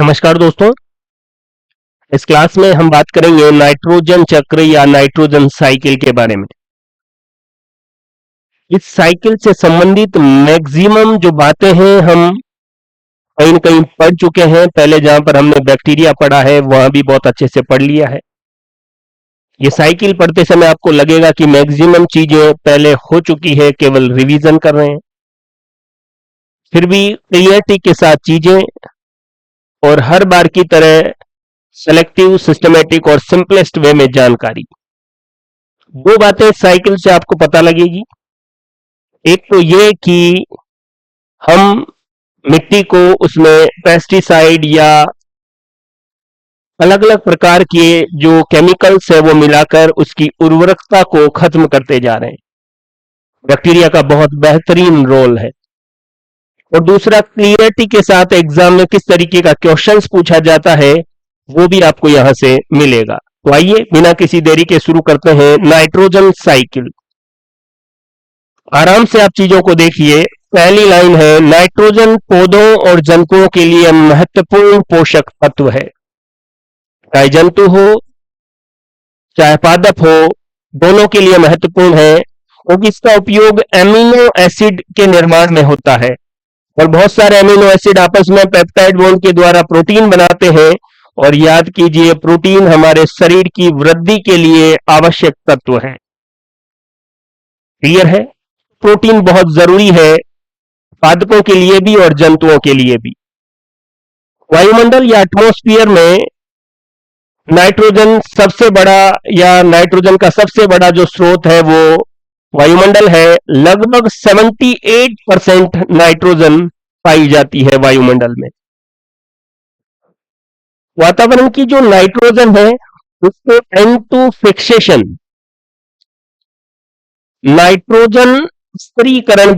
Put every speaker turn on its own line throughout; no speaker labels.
नमस्कार दोस्तों। इस क्लास में हम बात करेंगे नाइट्रोजन चक्र या नाइट्रोजन साइकिल के बारे में। इस साइकिल से संबंधित मैक्सिमम जो बातें हैं हम कहीं न कहीं पढ़ चुके हैं। पहले जहां पर हमने बैक्टीरिया पढ़ा है वहां भी बहुत अच्छे से पढ़ लिया है। ये साइकिल पढ़ते समय आपको लगेगा कि मैक्सिमम चीजें पहले हो चुकी है, केवल रिवीजन कर रहे हैं। फिर भी क्लियरिटी के साथ चीजें और हर बार की तरह सेलेक्टिव, सिस्टमेटिक और सिंपलेस्ट वे में जानकारी। दो बातें साइकिल से आपको पता लगेगी। एक तो ये कि हम मिट्टी को उसमें पेस्टिसाइड या अलग अलग प्रकार के जो केमिकल्स है वो मिलाकर उसकी उर्वरकता को खत्म करते जा रहे हैं। बैक्टीरिया का बहुत बेहतरीन रोल है। और दूसरा, क्लियरिटी के साथ एग्जाम में किस तरीके का क्वेश्चंस पूछा जाता है वो भी आपको यहां से मिलेगा। तो आइए बिना किसी देरी के शुरू करते हैं नाइट्रोजन साइकिल। आराम से आप चीजों को देखिए। पहली लाइन है, नाइट्रोजन पौधों और जंतुओं के लिए महत्वपूर्ण पोषक तत्व है। चाहे जंतु हो चाहे पादप हो, दोनों के लिए महत्वपूर्ण है क्योंकि इसका उपयोग एमिनो एसिड के निर्माण में होता है। और बहुत सारे एमिनो एसिड आपस में पेप्टाइड बॉन्ड के द्वारा प्रोटीन बनाते हैं। और याद कीजिए, प्रोटीन हमारे शरीर की वृद्धि के लिए आवश्यक तत्व है। क्लियर है? प्रोटीन बहुत जरूरी है पादपों के लिए भी और जंतुओं के लिए भी। वायुमंडल या एटमॉस्फेयर में नाइट्रोजन सबसे बड़ा या नाइट्रोजन का सबसे बड़ा जो स्रोत है वो वायुमंडल है। लगभग 78% नाइट्रोजन पाई जाती है वायुमंडल में। वातावरण की जो नाइट्रोजन है उसको N2 फिक्सेशन, नाइट्रोजन स्थिरीकरण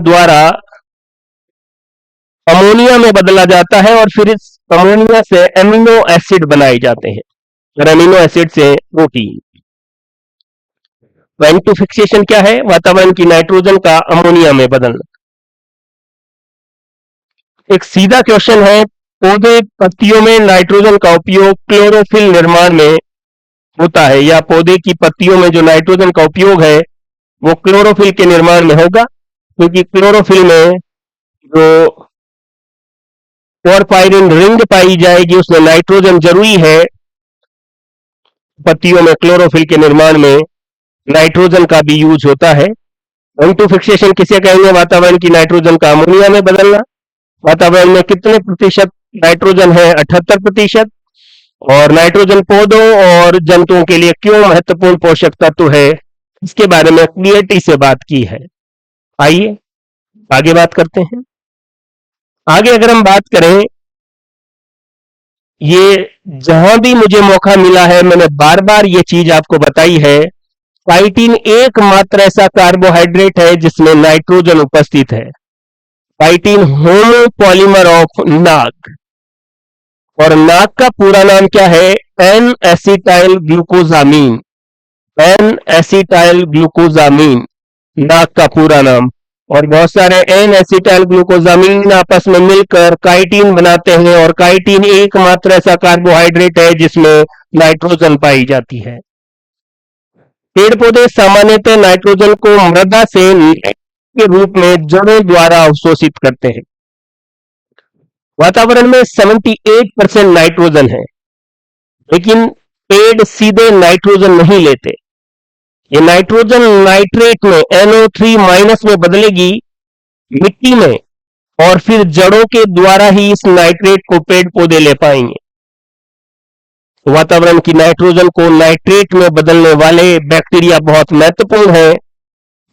द्वारा अमोनिया में बदला जाता है और फिर इस अमोनिया से एमिनो एसिड बनाए जाते हैं और एमिनो एसिड से प्रोटीन। N2 फिक्सेशन क्या है? वातावरण की नाइट्रोजन का अमोनिया में बदलना। एक सीधा क्वेश्चन है, पौधे पत्तियों में नाइट्रोजन का उपयोग क्लोरोफिल निर्माण में होता है या पौधे की पत्तियों में जो नाइट्रोजन का उपयोग है वो क्लोरोफिल के निर्माण में होगा, क्योंकि क्लोरोफिल में जो पोरफायरिन रिंग पाई जाएगी उसमें नाइट्रोजन जरूरी है। पत्तियों में क्लोरोफिल के निर्माण में नाइट्रोजन का भी यूज होता है। N2 फिक्सेशन किसे कहेंगे? वातावरण की नाइट्रोजन का अमोनिया में बदलना। वातावरण में कितने प्रतिशत नाइट्रोजन है? 78%। और नाइट्रोजन पौधों और जंतुओं के लिए क्यों महत्वपूर्ण पोषक तत्व है, इसके बारे में क्लियरिटी से बात की है। आइए आगे बात करते हैं। आगे अगर हम बात करें, ये जहां भी मुझे मौका मिला है मैंने बार बार ये चीज आपको बताई है, काइटिन एकमात्र ऐसा कार्बोहाइड्रेट है जिसमें नाइट्रोजन उपस्थित है। काइटिन होमोपॉलीमर ऑफ नाक, और नाक का पूरा नाम क्या है? N acetyl glucosamine. N acetyl glucosamine नाक का पूरा नाम। और बहुत सारे एन एसिटाइल ग्लूकोजामीन आपस में मिलकर काइटिन बनाते हैं और काइटिन एकमात्र ऐसा कार्बोहाइड्रेट है जिसमें नाइट्रोजन पाई जाती है। पेड़ पौधे सामान्यतः नाइट्रोजन को मृदा से के रूप में जड़ों द्वारा अवशोषित करते हैं। वातावरण में 78% नाइट्रोजन है, लेकिन पेड़ सीधे नाइट्रोजन नहीं लेते। ये नाइट्रोजन नाइट्रेट में NO3- में बदलेगी मिट्टी में, और फिर जड़ों के द्वारा ही इस नाइट्रेट को पेड़ पौधे ले पाएंगे। वातावरण की नाइट्रोजन को नाइट्रेट में बदलने वाले बैक्टीरिया बहुत महत्वपूर्ण है।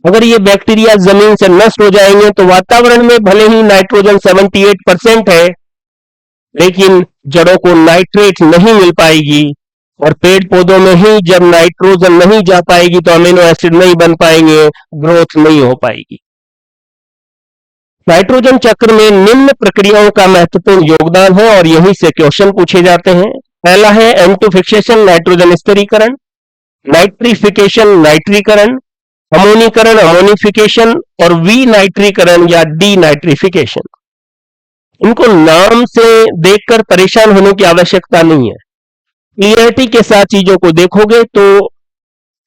अगर ये बैक्टीरिया जमीन से नष्ट हो जाएंगे तो वातावरण में भले ही नाइट्रोजन 78% है, लेकिन जड़ों को नाइट्रेट नहीं मिल पाएगी। और पेड़ पौधों में ही जब नाइट्रोजन नहीं जा पाएगी तो अमीनो एसिड नहीं बन पाएंगे, ग्रोथ नहीं हो पाएगी। नाइट्रोजन चक्र में निम्न प्रक्रियाओं का महत्वपूर्ण योगदान है और यहीं से क्वेश्चन पूछे जाते हैं। पहला है N2 फिक्सेशन, नाइट्रोजन स्थिरीकरण। नाइट्रिफिकेशन, नाइट्रीकरण। अमोनीकरण, अमोनिफिकेशन और विनाइट्रीकरण या डीनाइट्रिफिकेशन। इनको नाम से देखकर परेशान होने की आवश्यकता नहीं है। क्लियरिटी के साथ चीजों को देखोगे तो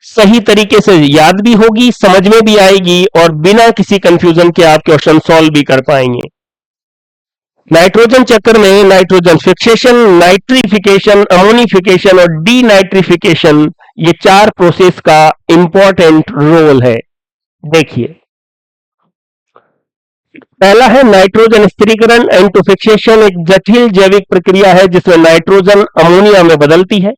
सही तरीके से याद भी होगी, समझ में भी आएगी और बिना किसी कंफ्यूजन के आप क्वेश्चन सॉल्व भी कर पाएंगे। नाइट्रोजन चक्र में नाइट्रोजन फिक्सेशन, नाइट्रिफिकेशन, अमोनिफिकेशन और डीनाइट्रिफिकेशन, ये 4 प्रोसेस का इंपॉर्टेंट रोल है। देखिए, पहला है नाइट्रोजन स्थिरीकरण। एन2 फिक्सेशन एक जटिल जैविक प्रक्रिया है जिसमें नाइट्रोजन अमोनिया में बदलती है।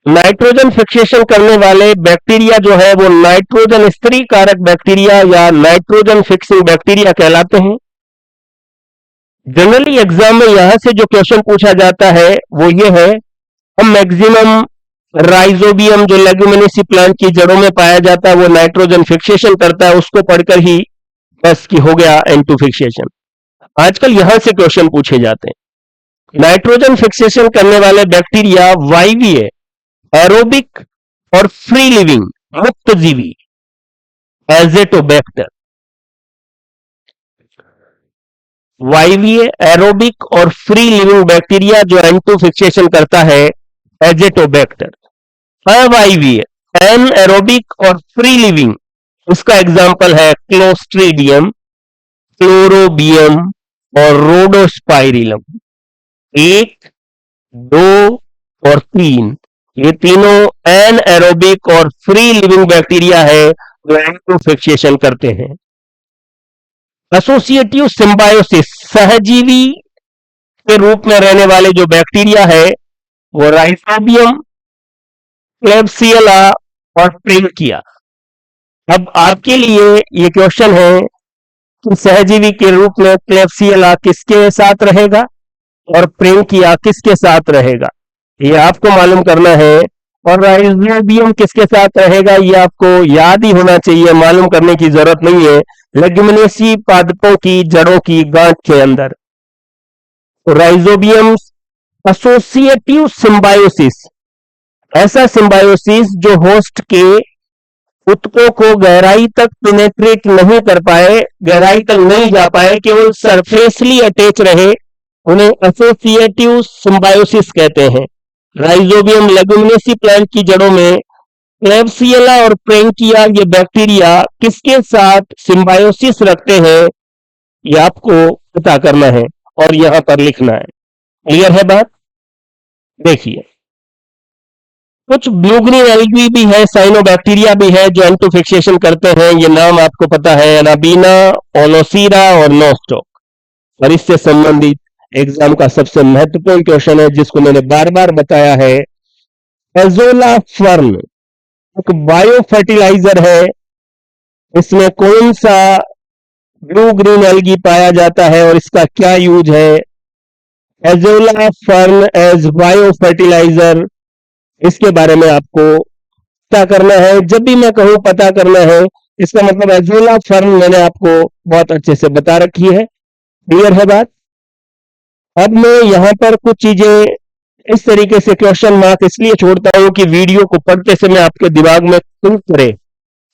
नाइट्रोजन फिक्सेशन करने वाले बैक्टीरिया जो है वो नाइट्रोजन स्थिरीकारक बैक्टीरिया या नाइट्रोजन फिक्सिंग बैक्टीरिया कहलाते हैं। जनरली एग्जाम में यहां से जो क्वेश्चन पूछा जाता है वो ये है, हम मैक्सिमम राइजोबियम जो लेग्यूमिनेसी प्लांट की जड़ों में पाया जाता है वो नाइट्रोजन फिक्सेशन करता है, उसको पढ़कर ही बस की हो गया N2 फिक्सेशन। आजकल यहां से क्वेश्चन पूछे जाते हैं। नाइट्रोजन फिक्सेशन करने वाले बैक्टीरिया वायवीय, एरोबिक और फ्री लिविंग मुक्त जीवी एजेटोबैक्टर। वायवीय, एरोबिक और फ्री लिविंग बैक्टीरिया जो N2 फिक्सेशन करता है एजेटोबैक्टर। अवायवीय, एन एरोबिक और फ्री लिविंग, उसका एग्जाम्पल है क्लोस्ट्रीडियम, क्लोरोबियम और रोडोस्पाइरिलम। 1, 2 और 3, ये तीनों एन एरोबिक और फ्री लिविंग बैक्टीरिया है जो N2 फिक्सेशन करते हैं। एसोसिएटिव सिम्बायोसिस, सहजीवी के रूप में रहने वाले जो बैक्टीरिया है वो राइजोबियम, क्लेब्सियला और प्रिंकिया। अब आपके लिए ये क्वेश्चन है कि सहजीवी के रूप में क्लेब्सियला किसके साथ रहेगा और प्रिंकिया किसके साथ रहेगा, ये आपको मालूम करना है। और राइजोबियम किसके साथ रहेगा ये आपको याद ही होना चाहिए, मालूम करने की जरूरत नहीं है। लेग्यूमिनेसी पादपों की जड़ों की गांठ के अंदर तो राइजोबियम एसोसिएटिव सिम्बायोसिस, ऐसा सिम्बायोसिस जो होस्ट के उत्तकों को गहराई तक पेनेट्रेट नहीं कर पाए, गहराई तक नहीं जा पाए, केवल सरफेसली अटैच रहे, उन्हें एसोसिएटिव सिम्बायोसिस कहते हैं। राइजोबियम लेग्यूमिनेसी प्लांट की जड़ों में क्लेब्सियला और प्रिंकिया ये बैक्टीरिया किसके साथ सिम्बायोसिस रखते हैं ये आपको पता करना है और यहां पर लिखना है। क्लियर है बात? देखिए, कुछ ब्लू ग्रीन एल्गी भी है, साइनोबैक्टीरिया भी है जो N2 फिक्सेशन करते हैं। ये नाम आपको पता है, एनाबीना, ओनोसीरा और नोस्टोक। और इससे संबंधित एग्जाम का सबसे महत्वपूर्ण क्वेश्चन है जिसको मैंने बार बार बताया है, एजोला फर्न एक बायो फर्टिलाइजर है, इसमें कौन सा ब्लू ग्रीन एल्गी पाया जाता है और इसका क्या यूज है। Azolla fern as bio fertiliser, इसके बारे में आपको पता करना है। जब भी मैं कहूं पता करना है, इसका मतलब एजोला फर्न मैंने आपको बहुत अच्छे से बता रखी है। क्लियर है बात? अब मैं यहां पर कुछ चीजें इस तरीके से क्वेश्चन मार्क इसलिए छोड़ता हूं कि वीडियो को पढ़ते समय आपके दिमाग में क्लिक करे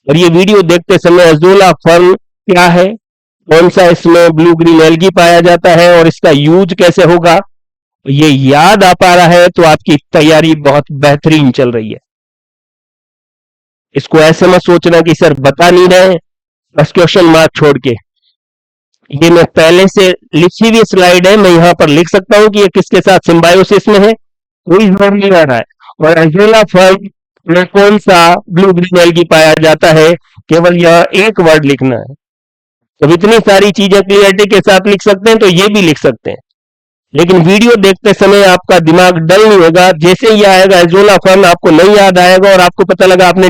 और ये वीडियो देखते समय एजोला फर्न क्या है, कौन सा इसमें ब्लू ग्रीन एल्गी पाया जाता है और इसका यूज कैसे होगा, ये याद आ पा रहा है तो आपकी तैयारी बहुत बेहतरीन चल रही है। इसको ऐसे मत सोचना कि सर बता नहीं रहे बस क्वेश्चन मार्क छोड़ के। ये मैं पहले से लिखी हुई स्लाइड है, मैं यहां पर लिख सकता हूं कि ये किसके साथ सिम्बायोसिस में है, कोई जोर नहीं आ रहा है। और एजोला फर्न में कौन सा ब्लू ग्रीन एल्गी पाया जाता है, केवल यह एक वर्ड लिखना है। तो इतनी सारी चीजें क्लियरिटी के साथ लिख सकते हैं तो ये भी लिख सकते हैं, लेकिन वीडियो देखते समय आपका दिमाग डल नहीं होगा। जैसे ही आएगा एजोला फर्न आपको नहीं याद आएगा और आपको पता लगा आपने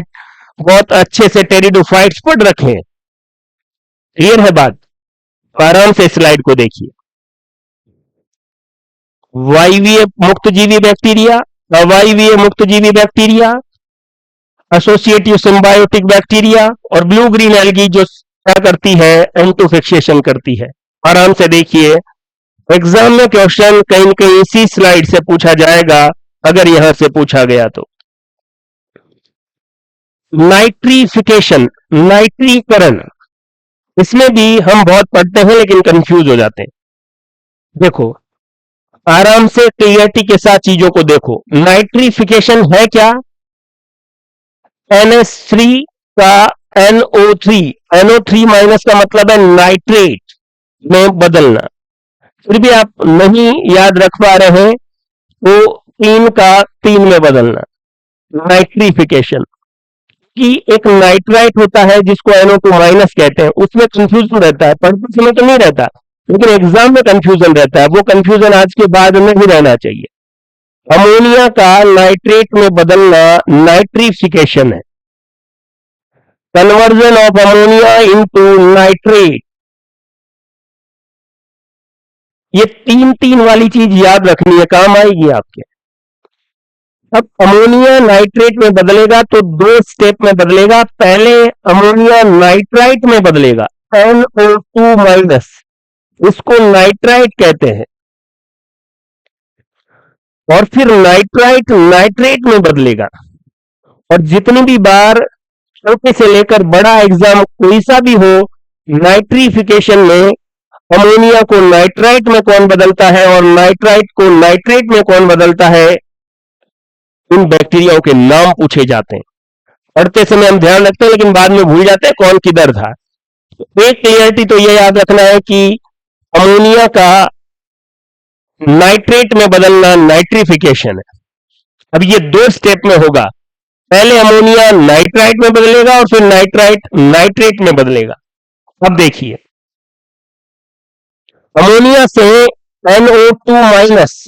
बहुत अच्छे से टेरिडोफाइट्स पढ़ रखे हैं। क्लियर है बात? आराम से स्लाइड को देखिए। वायवीय मुक्तजीवी बैक्टीरिया, अवायवीय मुक्तजीवी बैक्टीरिया, एसोसिएटिव सिम्बायोटिक बैक्टीरिया और ब्लू ग्रीन एल्गी जो क्या करती है, N2 फिक्सेशन करती है। आराम से देखिए, एग्जाम में क्वेश्चन कहीं न कहीं इसी स्लाइड से पूछा जाएगा अगर यहां से पूछा गया तो। नाइट्रीफिकेशन, नाइट्रीकरण, इसमें भी हम बहुत पढ़ते हैं लेकिन कंफ्यूज हो जाते हैं। देखो, आराम से क्लियरिटी के साथ चीजों को देखो। नाइट्रीफिकेशन है क्या? NH3 का NO3, NO3 माइनस का मतलब है नाइट्रेट में बदलना। फिर भी आप नहीं याद रख पा रहे हैं तो 3 का 3 में बदलना, नाइट्रीफिकेशन। कि एक नाइट्राइट होता है जिसको NO2 माइनस कहते हैं, उसमें कंफ्यूजन रहता है, पढ़ते समय तो नहीं रहता लेकिन एग्जाम में कंफ्यूजन रहता है। वो कंफ्यूजन आज के बाद में नहीं रहना चाहिए। अमोनिया का नाइट्रेट में बदलना नाइट्रीफिकेशन है, conversion of ammonia into nitrate. ये 3-3 वाली चीज याद रखनी है, काम आएगी आपके। अब अमोनिया नाइट्रेट में बदलेगा तो 2 स्टेप में बदलेगा। पहले अमोनिया नाइट्राइट में बदलेगा, NO2 माइनस, इसको नाइट्राइट कहते हैं। और फिर नाइट्राइट नाइट्रेट में बदलेगा। और जितनी भी बार छोटे से लेकर बड़ा एग्जाम कोई सा भी हो, नाइट्रीफिकेशन में अमोनिया को नाइट्राइट में कौन बदलता है और नाइट्राइट को नाइट्रेट में कौन बदलता है, इन बैक्टीरियाओं के नाम पूछे जाते हैं। पढ़ते समय हम ध्यान रखते हैं लेकिन बाद में भूल जाते हैं कौन किधर था। एक क्लियरिटी तो यह याद रखना है कि अमोनिया का नाइट्रेट में बदलना नाइट्रीफिकेशन है। अब ये 2 स्टेप में होगा, पहले अमोनिया नाइट्राइट में बदलेगा और फिर नाइट्राइट नाइट्रेट में बदलेगा। अब देखिए, अमोनिया से NO2 माइनस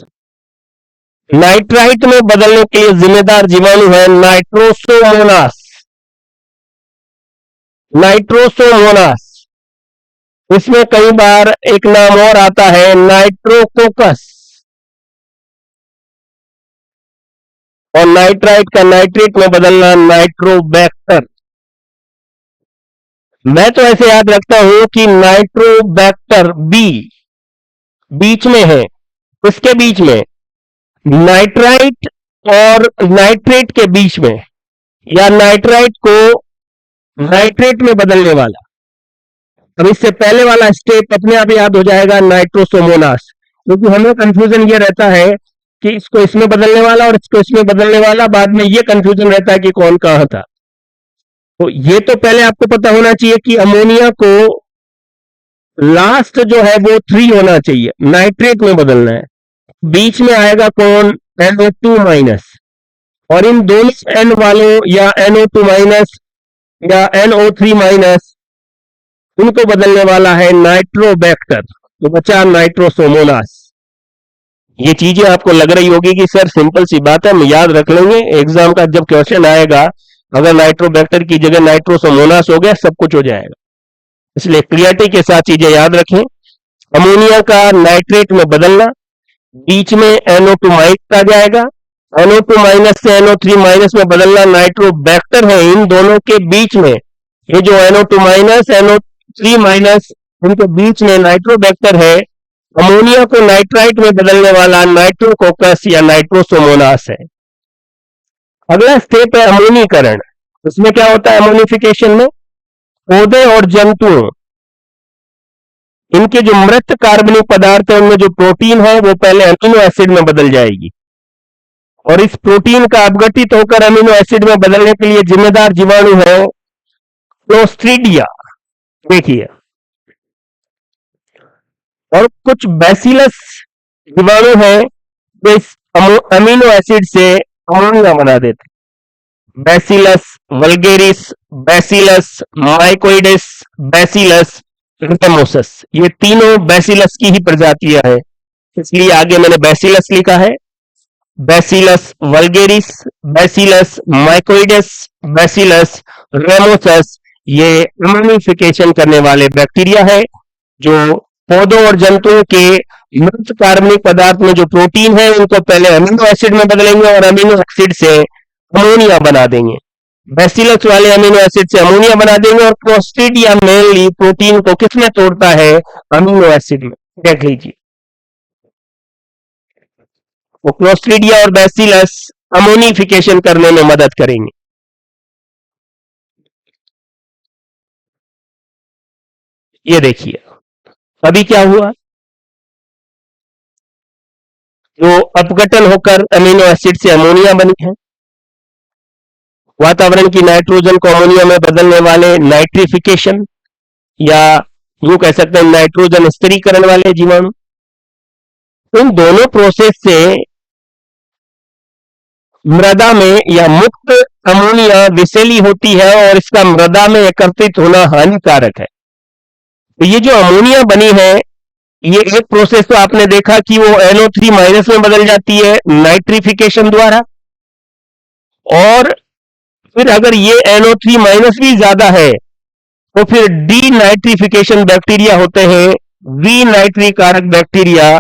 नाइट्राइट में बदलने के लिए जिम्मेदार जीवाणु है नाइट्रोसोमोनास। नाइट्रोसोमोनास, इसमें कई बार एक नाम और आता है नाइट्रोकोकस। और नाइट्राइट का नाइट्रेट में बदलना नाइट्रोबैक्टर। मैं तो ऐसे याद रखता हूं कि नाइट्रोबैक्टर बी बीच में है, इसके बीच में नाइट्राइट और नाइट्रेट के बीच में, या नाइट्राइट को नाइट्रेट में बदलने वाला। अब इससे पहले वाला स्टेप अपने आप याद हो जाएगा, नाइट्रोसोमोनास। क्योंकि हमें कंफ्यूजन ये रहता है कि इसको इसमें बदलने वाला और इसको इसमें बदलने वाला, बाद में ये कंफ्यूजन रहता है कि कौन कहां था। तो ये तो पहले आपको पता होना चाहिए कि अमोनिया को लास्ट जो है वो 3 होना चाहिए, नाइट्रेट में बदलना है। बीच में आएगा कौन, NO2 माइनस। और इन दोनों N वालों या NO2 माइनस या NO3 माइनस, इनको बदलने वाला है नाइट्रोबैक्टर, तो बचा नाइट्रोसोमोनास। ये चीजें आपको लग रही होगी कि सर सिंपल सी बात है, हम याद रख लेंगे, एग्जाम का जब क्वेश्चन आएगा अगर नाइट्रोबैक्टर की जगह नाइट्रोसोमोनास हो गया सब कुछ हो जाएगा। इसलिए क्लियरिटी के साथ चीजें याद रखें। अमोनिया का नाइट्रेट में बदलना, बीच में NO2 माइनस आ जाएगा, NO2 माइनस से NO3 माइनस में बदलना नाइट्रोबैक्टर है। इन दोनों के बीच में ये जो NO2 माइनस NO3 माइनस, इनके बीच में नाइट्रोबैक्टर है। अमोनिया को नाइट्राइट में बदलने वाला नाइट्रोकोकस या नाइट्रोसोमोनास है। अगला स्टेप है अमोनीकरण। इसमें क्या होता है अमोनिफिकेशन में, पौधे और जंतुओं, इनके जो मृत कार्बनिक पदार्थ है उनमें जो प्रोटीन है वो पहले अमीनो एसिड में बदल जाएगी। और इस प्रोटीन का अपघटित होकर अमीनो एसिड में बदलने के लिए जिम्मेदार जीवाणु है क्लोस्ट्रीडिया। देखिए, और कुछ बैसिलस जीवाणु हैं जो इस अमीनो एसिड से अमोनिया बना देते। बैसिलस वल्गेरिस, बैसिलस माइकोइडिस, बैसिलस रेमोसस, ये तीनों बैसिलस की ही प्रजातियां हैं, इसलिए आगे मैंने बैसिलस लिखा है। बैसिलस वल्गेरिस, बैसिलस माइकोइडिस, बैसिलस रेमोसस, ये अमोनिफिकेशन करने वाले बैक्टीरिया है जो पौधों और जंतुओं के मृत कार्बनिक पदार्थ में जो प्रोटीन है उनको पहले अमीनो एसिड में बदलेंगे और अमीनो एसिड से अमोनिया बना देंगे। बैसिलस वाले अमीनो एसिड से अमोनिया बना देंगे। और क्लोस्ट्रीडिया मेनली प्रोटीन को किसमें तोड़ता है, अमीनो एसिड में। देख लीजिए, वो क्लोस्ट्रीडिया और बैसिलस अमोनिफिकेशन करने में मदद करेंगे। ये देखिए अभी क्या हुआ, जो अपघटन होकर अमीनो एसिड से अमोनिया बनी है, वातावरण की नाइट्रोजन को अमोनिया में बदलने वाले नाइट्रिफिकेशन या यूं कह सकते हैं नाइट्रोजन स्थिरीकरण वाले जीवाणु, इन दोनों प्रोसेस से मृदा में या मुक्त अमोनिया विषैली होती है और इसका मृदा में एकत्रित होना हानिकारक है। तो ये जो अमोनिया बनी है, ये एक प्रोसेस तो आपने देखा कि वो NO3 माइनस में बदल जाती है नाइट्रिफिकेशन द्वारा, और फिर अगर ये NO3 माइनस भी ज्यादा है तो फिर डी नाइट्रिफिकेशन बैक्टीरिया होते हैं, वी नाइट्रीकारक बैक्टीरिया,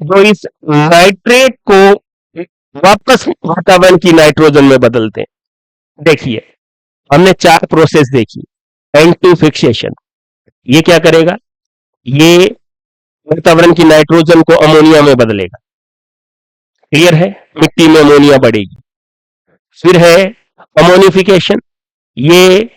जो इस नाइट्रेट को वापस वातावरण की नाइट्रोजन में बदलते हैं। देखिए हमने 4 प्रोसेस देखी। N2 फिक्सेशन, ये क्या करेगा, ये वातावरण की नाइट्रोजन को अमोनिया में बदलेगा, क्लियर है, मिट्टी में अमोनिया बढ़ेगी। फिर है अमोनिफिकेशन, ये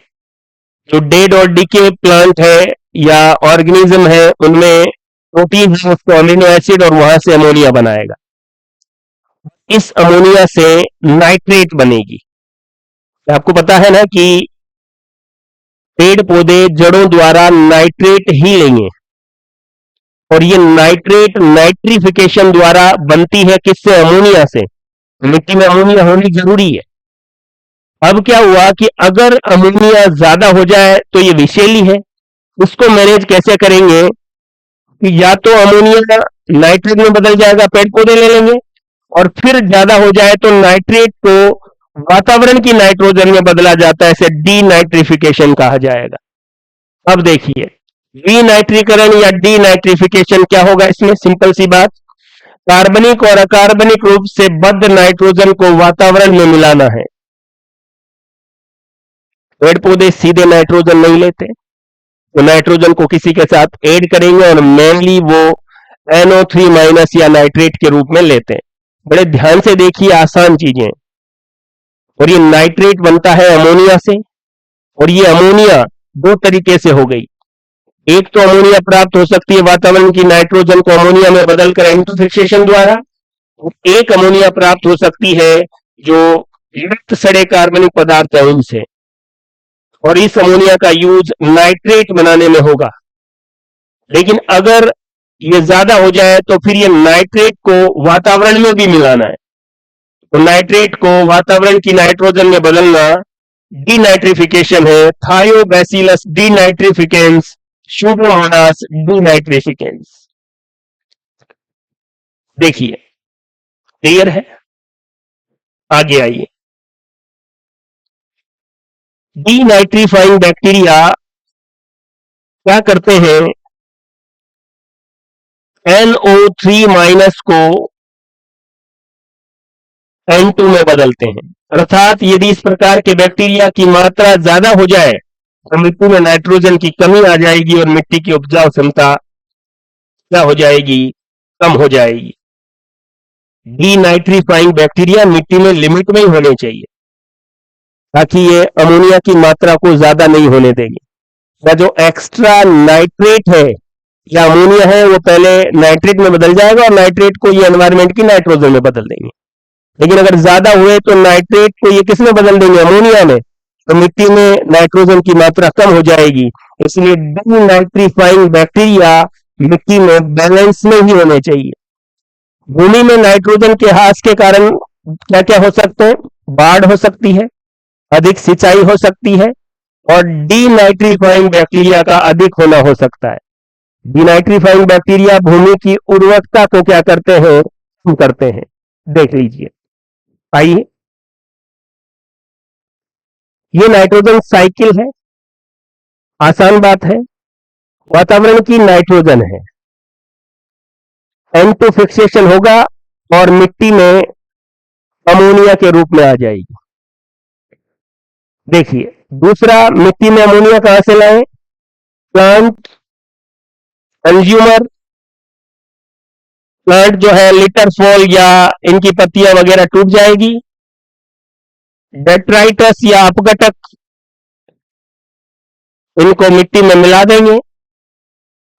जो डेड और डीके प्लांट है या ऑर्गेनिज्म है उनमें प्रोटीन है, उसको अमीनो एसिड और वहां से अमोनिया बनाएगा। इस अमोनिया से नाइट्रेट बनेगी। आपको पता है ना कि पेड़ पौधे जड़ों द्वारा नाइट्रेट ही लेंगे, और ये नाइट्रेट नाइट्रिफिकेशन द्वारा बनती है, किससे, अमोनिया से। मिट्टी में अमोनिया होनी जरूरी है। अब क्या हुआ कि अगर अमोनिया ज्यादा हो जाए तो ये विषैली है, उसको मैनेज कैसे करेंगे कि या तो अमोनिया नाइट्रेट में बदल जाएगा, पेड़ पौधे ले लेंगे, और फिर ज्यादा हो जाए तो नाइट्रेट को वातावरण की नाइट्रोजन में बदला जाता है, इसे डी नाइट्रिफिकेशन कहा जाएगा। अब देखिए विनाइट्रीकरण या डी नाइट्रिफिकेशन क्या होगा, इसमें सिंपल सी बात, कार्बनिक और अकार्बनिक रूप से बद्ध नाइट्रोजन को वातावरण में मिलाना है। पेड़ पौधे सीधे नाइट्रोजन नहीं लेते, तो नाइट्रोजन को किसी के साथ ऐड करेंगे और मेनली वो NO3 माइनस या नाइट्रेट के रूप में लेते हैं। बड़े ध्यान से देखिए, आसान चीजें, और ये नाइट्रेट बनता है अमोनिया से, और ये अमोनिया 2 तरीके से हो गई। एक तो अमोनिया प्राप्त हो सकती है वातावरण की नाइट्रोजन को अमोनिया में बदलकर N2 फिक्सेशन द्वारा, एक अमोनिया प्राप्त हो सकती है जो मृत सड़े कार्बनिक पदार्थ है उनसे, और इस अमोनिया का यूज नाइट्रेट बनाने में होगा। लेकिन अगर ये ज्यादा हो जाए तो फिर ये नाइट्रेट को वातावरण में भी मिलाना है, तो नाइट्रेट को वातावरण की नाइट्रोजन में बदलना डीनाइट्रिफिकेशन है। Thiobacillus denitrificans, Pseudomonas denitrificans. देखिए क्लियर है, आगे आइए। डीनाइट्रीफाइंग बैक्टीरिया क्या करते हैं, NO3 माइनस को N2 में बदलते हैं। अर्थात यदि इस प्रकार के बैक्टीरिया की मात्रा ज्यादा हो जाए तो मिट्टी में नाइट्रोजन की कमी आ जाएगी और मिट्टी की उपजाऊ क्षमता क्या हो जाएगी, कम हो जाएगी। डीनाइट्रीफाइंग बैक्टीरिया मिट्टी में लिमिट में ही होने चाहिए, ताकि ये अमोनिया की मात्रा को ज्यादा नहीं होने देगी। या जो एक्स्ट्रा नाइट्रेट है या अमोनिया है वो पहले नाइट्रेट में बदल जाएगा और नाइट्रेट को ये एनवायरमेंट की नाइट्रोजन में बदल देंगे। लेकिन अगर ज्यादा हुए तो नाइट्रेट को ये किसमें बदल देंगे, अमोनिया में, तो मिट्टी में नाइट्रोजन की मात्रा कम हो जाएगी। इसलिए डीनाइट्रीफाइंग बैक्टीरिया मिट्टी में बैलेंस में ही होने चाहिए। भूमि में नाइट्रोजन के ह्रास के कारण क्या क्या हो सकते हैं, बाढ़ हो सकती है, अधिक सिंचाई हो सकती है, और डीनाइट्रीफाइंग बैक्टीरिया का अधिक होना हो सकता है। डीनाइट्रीफाइंग बैक्टीरिया भूमि की उर्वरकता को क्या करते हैं, कम करते हैं। देख लीजिए, आइए, ये नाइट्रोजन साइकिल है, आसान बात है। वातावरण की नाइट्रोजन है, N2 फिक्सेशन होगा और मिट्टी में अमोनिया के रूप में आ जाएगी। देखिए दूसरा, मिट्टी में अमोनिया कहां से लाएं, प्लांट कंज्यूमर, प्लांट जो है लिटर फॉल या इनकी पत्तियां वगैरह टूट जाएगी, डेट्राइटस या अपघटक इनको मिट्टी में मिला देंगे,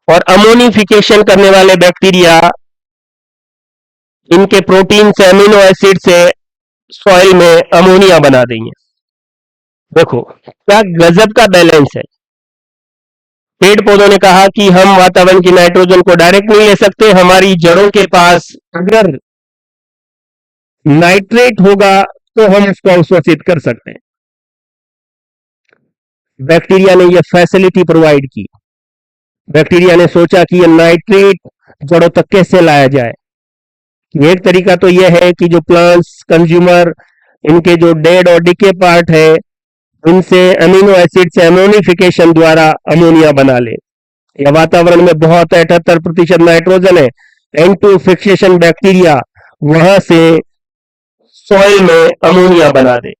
और अमोनिफिकेशन करने वाले बैक्टीरिया इनके प्रोटीन से, अमीनो एसिड से सॉइल में अमोनिया बना देंगे। देखो क्या गजब का बैलेंस है। पेड़ पौधों ने कहा कि हम वातावरण की नाइट्रोजन को डायरेक्ट नहीं ले सकते, हमारी जड़ों के पास अगर नाइट्रेट होगा तो हम उसको अवशोषित कर सकते हैं। बैक्टीरिया ने यह फैसिलिटी प्रोवाइड की। बैक्टीरिया ने सोचा कि यह नाइट्रेट जड़ों तक कैसे लाया जाए। एक तरीका तो यह है कि जो प्लांट्स कंज्यूमर इनके जो डेड और डिके पार्ट है इनसे अमीनो एसिड से अमोनिफिकेशन द्वारा अमोनिया बना ले। या वातावरण में बहुत 78% नाइट्रोजन है, N2 फिक्सेशन बैक्टीरिया वहां से सॉइल में अमोनिया बना दे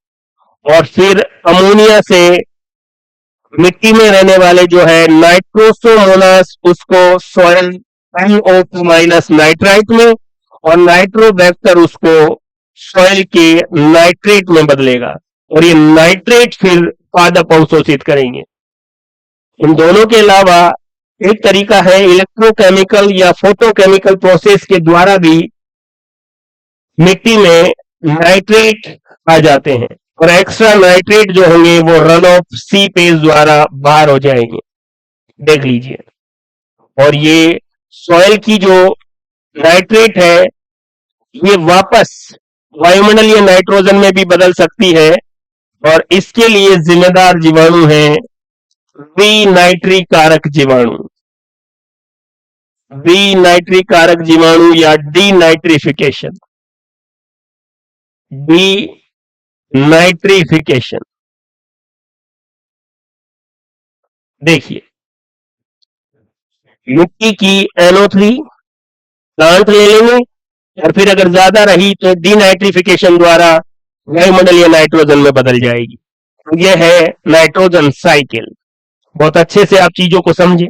और फिर अमोनिया से मिट्टी में रहने वाले जो है नाइट्रोसोमोनास उसको सॉइल NO2 माइनस नाइट्राइट में और नाइट्रोबैक्टर उसको सॉइल के नाइट्रेट में बदलेगा और ये नाइट्रेट फिर पादप अवशोषित करेंगे। इन दोनों के अलावा एक तरीका है इलेक्ट्रोकेमिकल या फोटोकेमिकल प्रोसेस के द्वारा भी मिट्टी में नाइट्रेट आ जाते हैं और एक्स्ट्रा नाइट्रेट जो होंगे वो रन ऑफ सी पेज द्वारा बाहर हो जाएंगे। देख लीजिए। और ये सॉइल की जो नाइट्रेट है ये वापस वायुमंडलीय नाइट्रोजन में भी बदल सकती है और इसके लिए जिम्मेदार जीवाणु है विनाइट्रीकारक जीवाणु। विनाइट्रीकारक जीवाणु या डीनाइट्रिफिकेशन। डीनाइट्रिफिकेशन देखिए, मिट्टी की NO3 प्लांट ले लेंगे और फिर अगर ज्यादा रही तो डीनाइट्रिफिकेशन द्वारा वायुमंडलीय नाइट्रोजन में बदल जाएगी। तो यह है नाइट्रोजन साइकिल। बहुत अच्छे से आप चीजों को समझे।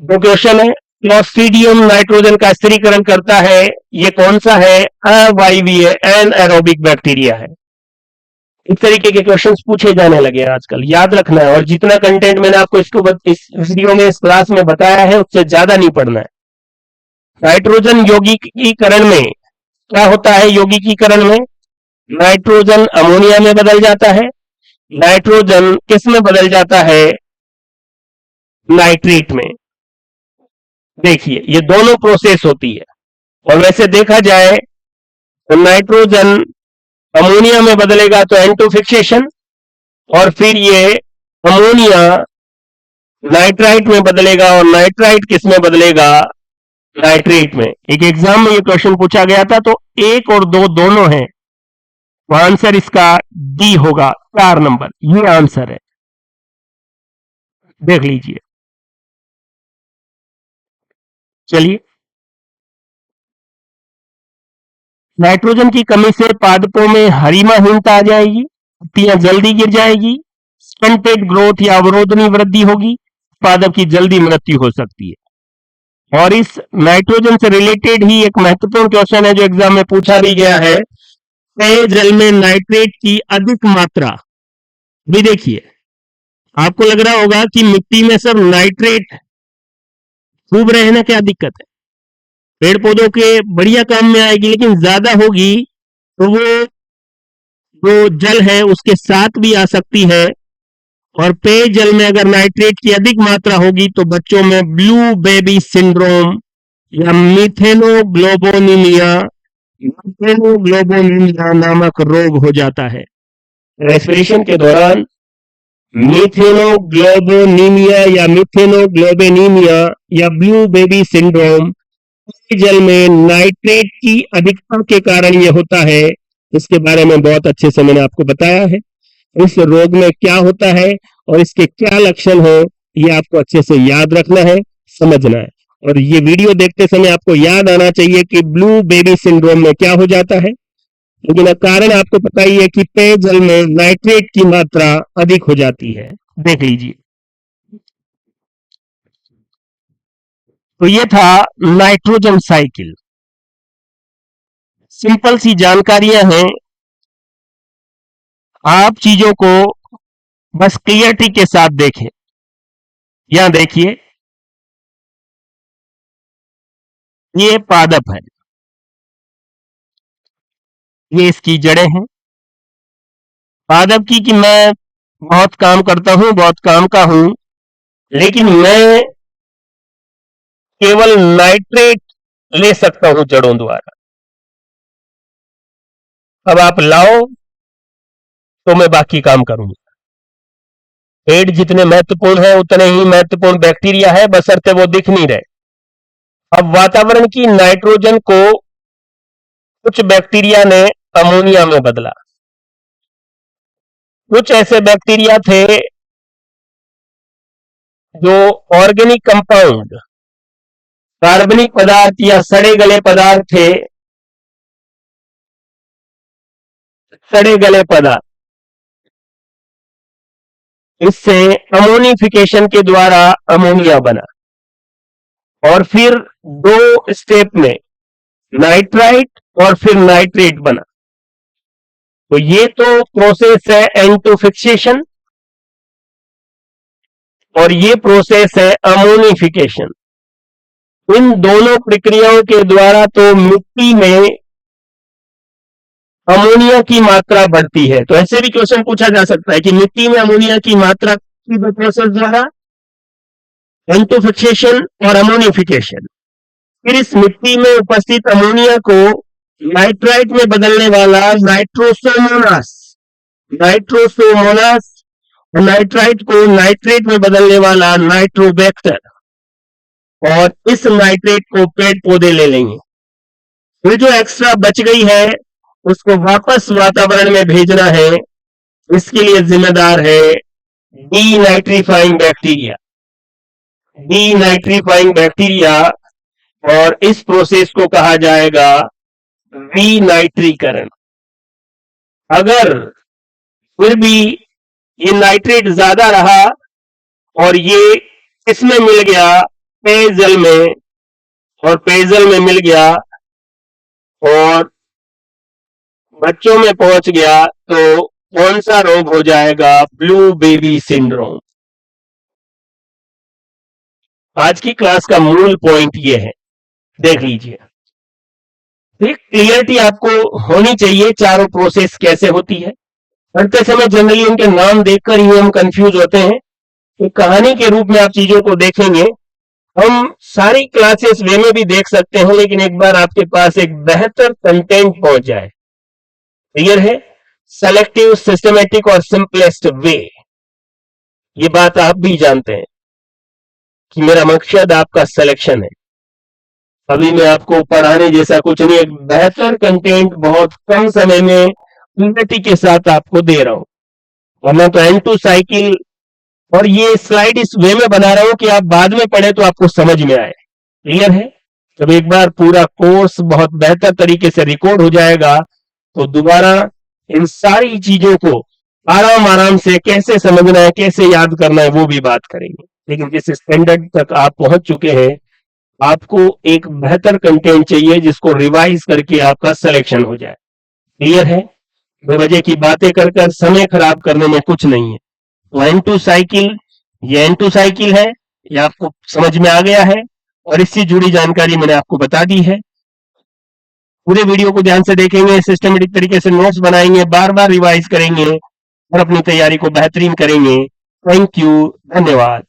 दो क्वेश्चन है। क्लॉस्ट्रीडियम नाइट्रोजन का स्थिरीकरण करता है, ये कौन सा है? अवायवीय एनएरोबिक बैक्टीरिया है। इस तरीके के क्वेश्चंस पूछे जाने लगे आजकल, याद रखना है। और जितना कंटेंट मैंने आपको इस वीडियो में, इस क्लास में बताया है उससे ज्यादा नहीं पढ़ना है। नाइट्रोजन यौगिकीकरण में क्या होता है? यौगिकीकरण में नाइट्रोजन अमोनिया में बदल जाता है, नाइट्रोजन किस में बदल जाता है? नाइट्रेट में। देखिए ये दोनों प्रोसेस होती है और वैसे देखा जाए तो नाइट्रोजन अमोनिया में बदलेगा तो N2 फिक्सेशन और फिर ये अमोनिया नाइट्राइट में बदलेगा और नाइट्राइट किस में बदलेगा? नाइट्रेट में। एक एग्जाम में ये क्वेश्चन पूछा गया था, तो 1 और 2 दोनों हैं, तो आंसर इसका डी होगा, 4 नंबर ये आंसर है। देख लीजिए। चलिए, नाइट्रोजन की कमी से पादपों में हरिमाहीनता आ जाएगी, पत्तियां जल्दी गिर जाएगी, स्टंटेड ग्रोथ या अवरोधनी वृद्धि होगी, पादप की जल्दी मृत्यु हो सकती है। और इस नाइट्रोजन से रिलेटेड ही एक महत्वपूर्ण क्वेश्चन है जो एग्जाम में पूछा भी गया है, पेयजल में नाइट्रेट की अधिक मात्रा। भी देखिए, आपको लग रहा होगा कि मिट्टी में सब नाइट्रेट खूब रहना क्या दिक्कत है, पेड़ पौधों के बढ़िया काम में आएगी, लेकिन ज्यादा होगी तो वो जो जल है उसके साथ भी आ सकती है। और पेयजल में अगर नाइट्रेट की अधिक मात्रा होगी तो बच्चों में ब्लू बेबी सिंड्रोम या मिथेनोग्लोबोनीमिया नामक रोग हो जाता है। रेस्पिरेशन के दौरान मिथेनोग्लोबोनीमिया या मिथेनोग्लोबेनीमिया या ब्लू बेबी सिंड्रोम जल में नाइट्रेट की अधिकता के कारण यह होता है। इसके बारे में बहुत अच्छे से मैंने आपको बताया है। इस रोग में क्या होता है और इसके क्या लक्षण हो, ये आपको अच्छे से याद रखना है, समझना है। और ये वीडियो देखते समय आपको याद आना चाहिए कि ब्लू बेबी सिंड्रोम में क्या हो जाता है। लेकिन कारण आपको पता ही है कि पेयजल में नाइट्रेट की मात्रा अधिक हो जाती है। देख लीजिए। तो ये था नाइट्रोजन साइकिल। सिंपल सी जानकारियां हैं, आप चीजों को बस क्लियरिटी के साथ देखें। यहां देखिए, ये पादप है, ये इसकी जड़ें हैं पादप की। कि मैं बहुत काम करता हूं, बहुत काम का हूं, लेकिन मैं केवल नाइट्रेट ले सकता हूं जड़ों द्वारा। अब आप लाओ तो मैं बाकी काम करूंगा। पेड़ जितने महत्वपूर्ण है उतने ही महत्वपूर्ण बैक्टीरिया है, बशर्ते वो दिख नहीं रहे। अब वातावरण की नाइट्रोजन को कुछ बैक्टीरिया ने अमोनिया में बदला। कुछ ऐसे बैक्टीरिया थे जो ऑर्गेनिक कंपाउंड, कार्बनिक पदार्थ या सड़े गले पदार्थ थे, सड़े गले पदार्थ, इससे अमोनिफिकेशन के द्वारा अमोनिया बना। और फिर दो स्टेप में नाइट्राइट और फिर नाइट्रेट बना। तो ये तो प्रोसेस है एंटोफिक्सेशन और ये प्रोसेस है अमोनिफिकेशन। इन दोनों प्रक्रियाओं के द्वारा तो मिट्टी में अमोनिया की मात्रा बढ़ती है। तो ऐसे भी क्वेश्चन पूछा जा सकता है कि मिट्टी में अमोनिया की मात्रा की प्रोसेस द्वारा एंटोफिक्सेशन और अमोनिफिकेशन। फिर इस मिट्टी में उपस्थित अमोनिया को नाइट्राइट में बदलने वाला नाइट्रोसोमोनास, नाइट्रोसोमोनास और नाइट्राइट को नाइट्रेट में बदलने वाला नाइट्रोबैक्टर, और इस नाइट्रेट को पेड़ पौधे ले लेंगे। फिर जो एक्स्ट्रा बच गई है उसको वापस वातावरण में भेजना है। इसके लिए जिम्मेदार है डीनाइट्रीफाइंग बैक्टीरिया, डीनाइट्रीफाइंग बैक्टीरिया, और इस प्रोसेस को कहा जाएगा विनाइट्रीकरण। अगर फिर भी ये नाइट्रेट ज्यादा रहा और ये किसमें मिल गया, पेयजल में, और पेयजल में मिल गया और बच्चों में पहुंच गया, तो कौन सा रोग हो जाएगा, ब्लू बेबी सिंड्रोम। आज की क्लास का मूल पॉइंट ये है, देख लीजिए। एक क्लियरिटी आपको होनी चाहिए चारों प्रोसेस कैसे होती है। पढ़ते समय जनरली उनके नाम देखकर ही हम कंफ्यूज होते हैं। तो कहानी के रूप में आप चीजों को देखेंगे। हम सारी क्लासेस वे में भी देख सकते हैं, लेकिन एक बार आपके पास एक बेहतर कंटेंट पहुंच जाए, क्लियर है, सेलेक्टिव, सिस्टमेटिक और सिंपलेस्ट वे। ये बात आप भी जानते हैं कि मेरा मकसद आपका सिलेक्शन है। अभी मैं आपको पढ़ाने जैसा कुछ नहीं, एक बेहतर कंटेंट बहुत कम समय में क्लियरिटी के साथ आपको दे रहा हूं। वरना तो N2 साइकिल, और ये स्लाइड इस वे में बना रहा हूं कि आप बाद में पढ़े तो आपको समझ में आए। क्लियर है। जब एक बार पूरा कोर्स बहुत बेहतर तरीके से रिकॉर्ड हो जाएगा तो दोबारा इन सारी चीजों को आराम आराम से कैसे समझना है, कैसे याद करना है, वो भी बात करेंगे। लेकिन जिस स्टैंडर्ड तक आप पहुंच चुके हैं, आपको एक बेहतर कंटेंट चाहिए जिसको रिवाइज करके आपका सिलेक्शन हो जाए। क्लियर है। बेवजह की बातें कर कर समय खराब करने में कुछ नहीं है। तो N2 साइकिल, ये N2 साइकिल है, ये आपको समझ में आ गया है, और इससे जुड़ी जानकारी मैंने आपको बता दी है। पूरे वीडियो को ध्यान से देखेंगे, सिस्टमेटिक तरीके से नोट्स बनाएंगे, बार बार रिवाइज करेंगे और अपनी तैयारी को बेहतरीन करेंगे। थैंक यू, धन्यवाद।